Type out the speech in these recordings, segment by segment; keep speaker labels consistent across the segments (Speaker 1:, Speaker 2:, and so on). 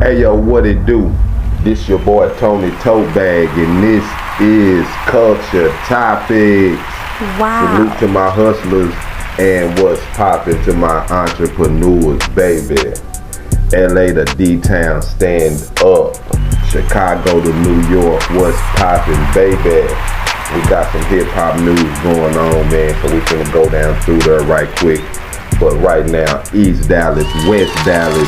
Speaker 1: Hey yo, what it do? This your boy Tony ToteBag, and this is Culture Topics.
Speaker 2: Wow.
Speaker 1: Salute to my hustlers and what's poppin' to my entrepreneurs, baby. LA to D-Town, stand up. Chicago to New York, what's poppin', baby? We got some hip-hop news going on, man, so we finna go down through there right quick. But right now, East Dallas, West Dallas,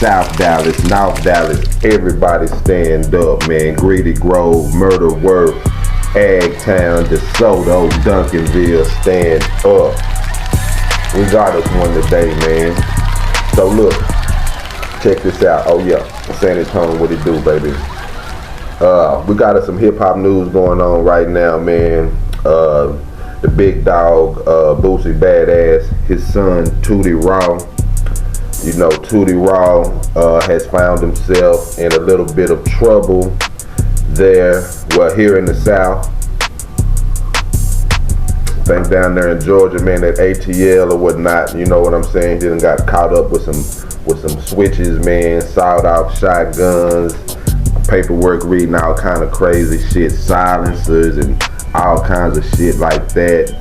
Speaker 1: South Dallas, North Dallas, everybody stand up, man. Greedy Grove, Murder Worth, Agtown, DeSoto, Duncanville, stand up. We got us one today, man. So look, check this out. Oh yeah, San Antonio, what it do, baby? We got us some hip hop news going on right now, man. The big dog, Boosie Badass, his son tootieraww. You know, tootieraww has found himself in a little bit of trouble there. Well, here in the South. I think down there in Georgia, man, at ATL or whatnot. You know what I'm saying? He done got caught up with some switches, man. Sawed off shotguns, paperwork reading all kind of crazy shit, silencers and all kinds of shit like that.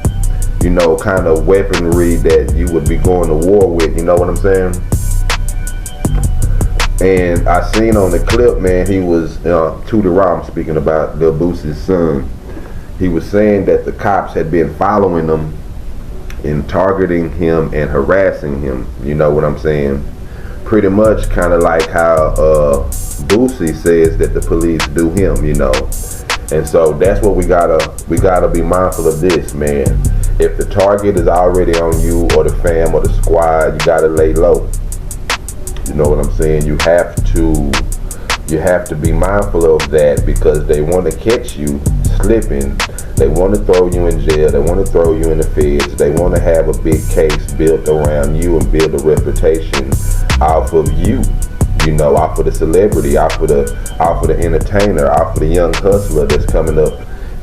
Speaker 1: You know, kind of weaponry that you would be going to war with, you know what I'm saying? And I seen on the clip, man, he was, tootieraww, I'm speaking about Lil Boosie's son. He was saying that the cops had been following him and targeting him and harassing him, you know what I'm saying? Pretty much kind of like how Boosie says that the police do him, you know? And so that's what we gotta be mindful of this, man. If the target is already on you or the fam or the squad, you gotta lay low. You know what I'm saying? You have to be mindful of that because they want to catch you slipping. They want to throw you in jail. They want to throw you in the feds. They want to have a big case built around you and build a reputation off of you. You know, off of the celebrity, off of the entertainer, off of the young hustler that's coming up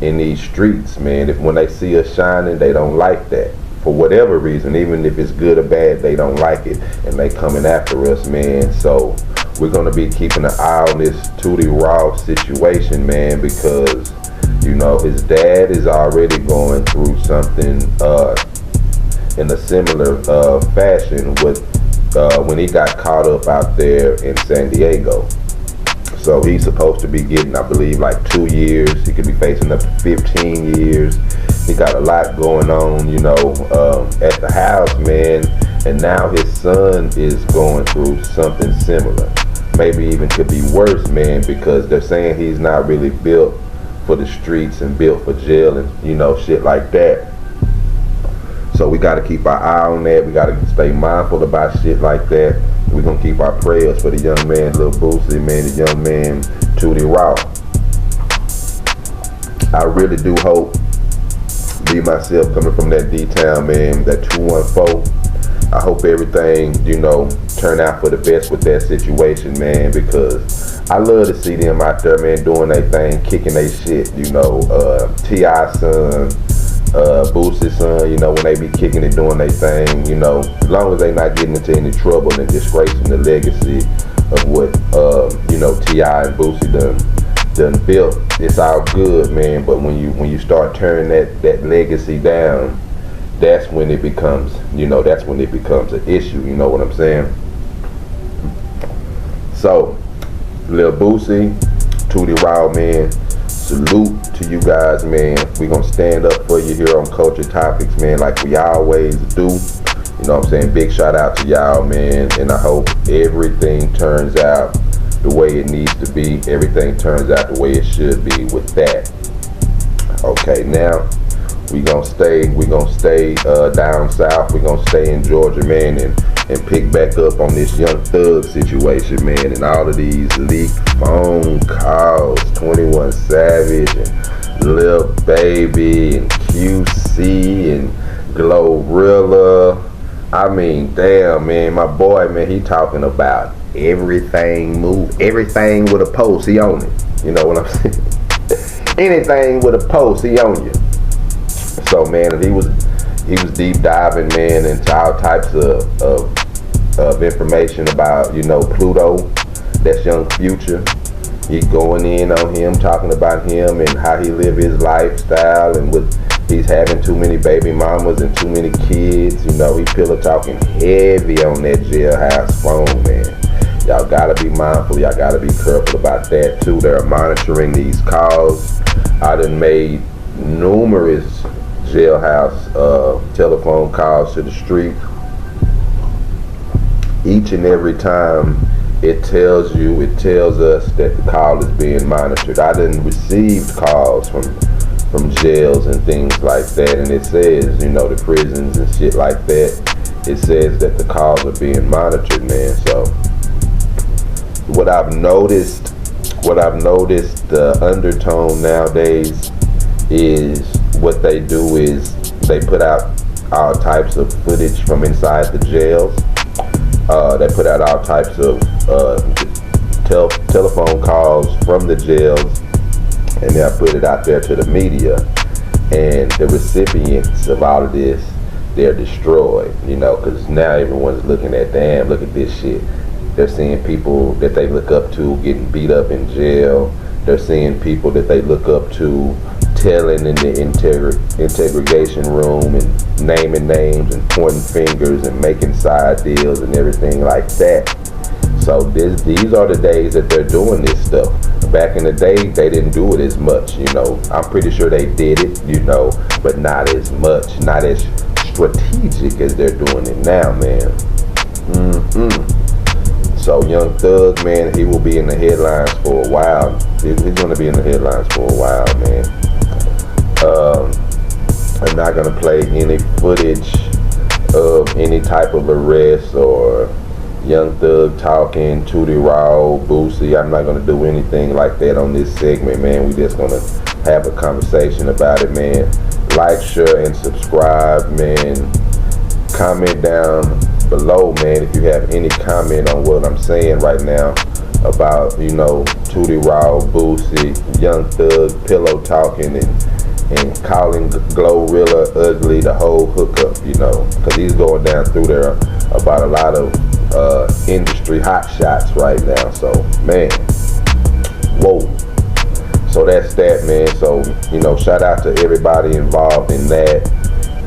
Speaker 1: in these streets, man. When they see us shining, they don't like that. For whatever reason, even if it's good or bad, they don't like it. And they coming after us, man. So we're going to be keeping an eye on this tootieraww situation, man, because, you know, his dad is already going through something in a similar fashion with when he got caught up out there in San Diego. So he's supposed to be getting, I believe, like 2 years. He could be facing up to 15 years. He got a lot going on, you know, at the house, man. And now his son is going through something similar. Maybe even could be worse, man, because they're saying he's not really built for the streets and built for jail and, you know, shit like that. So we got to keep our eye on that. We got to stay mindful about shit like that. We're going to keep our prayers for the young man, Lil Boosie, man, the young man, tootieraww. I really do hope, be myself coming from that D-Town, man, that 214. I hope everything, you know, turn out for the best with that situation, man, because I love to see them out there, man, doing their thing, kicking their shit, you know, T.I.'s son, Boosie's son, you know, when they be kicking it, doing their thing, you know, as long as they not getting into any trouble and disgracing the legacy of what, you know, T.I. and Boosie done built, it's all good, man. But when you start turning that legacy down, that's when it becomes, you know, that's when it becomes an issue, you know what I'm saying? So, Lil Boosie, tootieraww, man, salute to you guys, man. We gonna stand up for you here on Culture Topics, man, like we always do. You know what I'm saying? Big shout out to y'all, man. And I hope everything turns out the way it needs to be. Everything turns out the way it should be with that. Okay, now we gonna stay down south. We gonna stay in Georgia, man, and pick back up on this Young Thug situation, man, and all of these leaked phone calls, 21 Savage and Lil Baby and QC and Glorilla. I mean, damn, man, my boy, man, he talking about everything with a post, he on it. You know what I'm saying? Anything with a post, he on you. So, man, he was deep diving, man, into all types of information about, you know, Pluto That's Young Future. He going in on him, talking about him and how he live his lifestyle, and with he's having too many baby mamas and too many kids. You know, he pillow talking heavy on that jailhouse phone, man. Y'all gotta be mindful. Y'all gotta be careful about that too. They're monitoring these calls. I done made numerous jailhouse telephone calls to the street. Each and every time it tells us that the call is being monitored. I done received calls from jails and things like that, and it says, you know, the prisons and shit like that, it says that the calls are being monitored, man. So what I've noticed, the undertone nowadays is what they do is they put out all types of footage from inside the jails. They put out all types of telephone calls from the jails, and they'll put it out there to the media. And the recipients of all of this, they're destroyed, you know, because now everyone's looking at, damn, look at this shit. They're seeing people that they look up to getting beat up in jail. They're seeing people that they look up to telling in the interrogation room and naming names and pointing fingers and making side deals and everything like that. So these are the days that they're doing this stuff. Back in the day, they didn't do it as much, you know. I'm pretty sure they did it, you know, but not as much, not as strategic as they're doing it now, man. So Young Thug, man, he will be in the headlines for a while. He's going to be in the headlines for a while, man. I'm not going to play any footage of any type of arrest or Young Thug talking, tootieraww, Boosie. I'm not going to do anything like that on this segment, man. We just going to have a conversation about it, man. Like, share, and subscribe, man. Comment down below, man, if you have any comment on what I'm saying right now about, you know, tootieraww, Boosie, Young Thug, pillow talking, and calling Glorilla ugly, the whole hookup, you know, because he's going down through there about a lot of industry hot shots right now. So, man, whoa. So that's that, man. So, you know, shout out to everybody involved in that.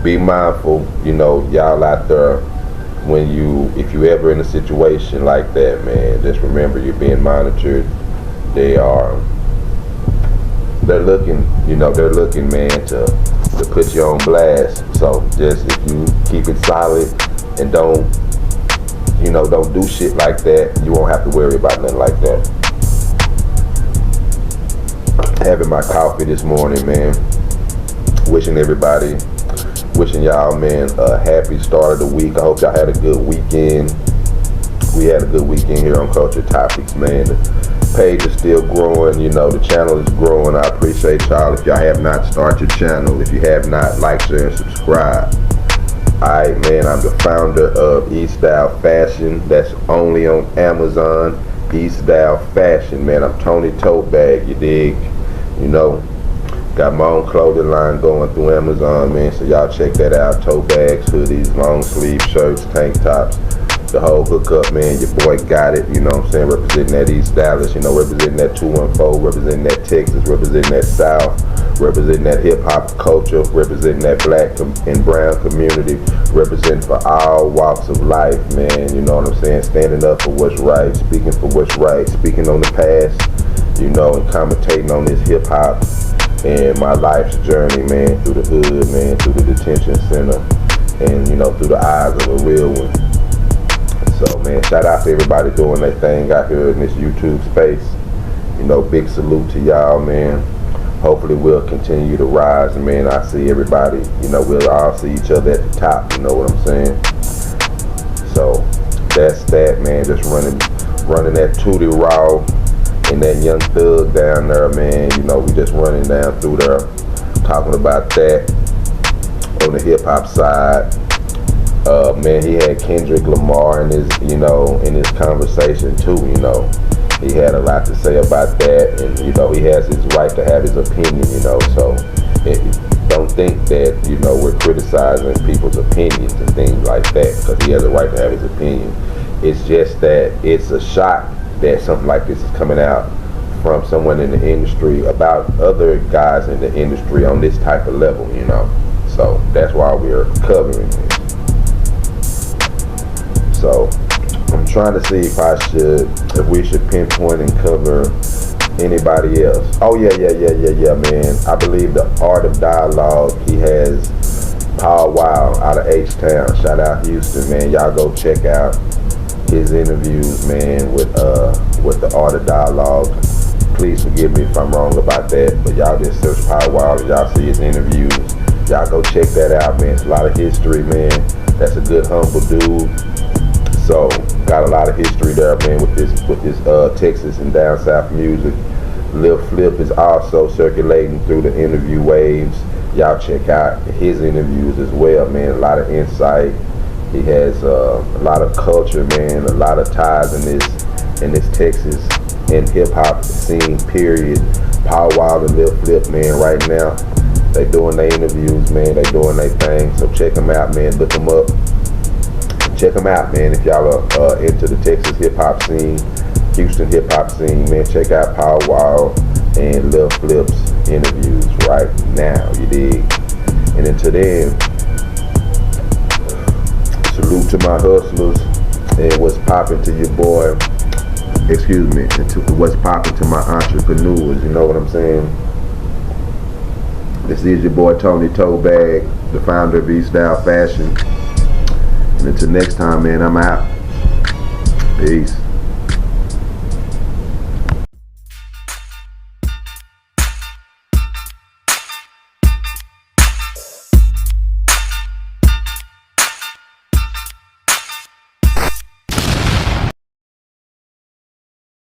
Speaker 1: Be mindful, you know, y'all out there, if you ever in a situation like that, man, just remember you're being monitored. They're looking, you know, man, to put you on blast. So just, if you keep it solid and don't do shit like that, you won't have to worry about nothing like that. Having my coffee this morning, man. Wishing y'all, man, a happy start of the week. I hope y'all had a good weekend. We had a good weekend here on Culture Topics, man. The page is still growing, you know, the channel is growing. I appreciate y'all. If y'all have not started your channel, if you have not, like, share, and subscribe. Alright, man, I'm the founder of East Style Fashion. That's only on Amazon. East Style Fashion, man. I'm Tony ToteBag, you dig? You know, got my own clothing line going through Amazon, man, so y'all check that out. Tote bags, hoodies, long sleeve shirts, tank tops, the whole hookup, man. Your boy got it, you know what I'm saying, representing that East Dallas, you know, representing that 214, representing that Texas, representing that South, representing that hip-hop culture, representing that black and brown community, representing for all walks of life, man, you know what I'm saying, standing up for what's right, speaking for what's right, speaking on the past, you know, and commentating on this hip-hop and my life's journey, man, through the hood, man, through the detention center, and, you know, through the eyes of a real one. So, man, shout out to everybody doing their thing out here in this YouTube space. You know, big salute to y'all, man. Hopefully we'll continue to rise, and, man, I see everybody, you know, we'll all see each other at the top, you know what I'm saying? So, that's that, man, just running that tootieraww. And that Young Thug down there, man, you know, we just running down through there, talking about that on the hip hop side. Man, he had Kendrick Lamar in his conversation too. You know, he had a lot to say about that, and you know, he has his right to have his opinion. You know, so don't think that, you know, we're criticizing people's opinions and things like that, because he has a right to have his opinion. It's just that it's a shot that something like this is coming out from someone in the industry about other guys in the industry on this type of level, you know. So that's why we're covering it. So I'm trying to see if we should pinpoint and cover anybody else. Oh yeah, man. I believe the Art of Dialogue. He has Pow Wow out of H-Town. Shout out Houston, man. Y'all go check out his interviews, man, with the Art of Dialogue. Please forgive me if I'm wrong about that, but y'all just search Pow Wow and y'all see his interviews. Y'all go check that out, man. It's a lot of history, man. That's a good, humble dude. So got a lot of history there, man, with this Texas and down south music. Lil Flip is also circulating through the interview waves. Y'all check out his interviews as well, man. A lot of insight. He has a lot of culture, man. A lot of ties in this Texas and hip hop scene. Period. Pow Wow and Lil Flip, man. Right now, they doing their interviews, man. They doing their thing. So check them out, man. Look them up. Check them out, man. If y'all are into the Texas hip hop scene, Houston hip hop scene, man. Check out Pow Wow and Lil Flip's interviews right now. You dig? And until then, salute to my hustlers and what's popping to your boy. Excuse me. And to what's popping to my entrepreneurs. You know what I'm saying? This is your boy Tony ToteBag, the founder of E-Style Fashion. And until next time, man, I'm out. Peace.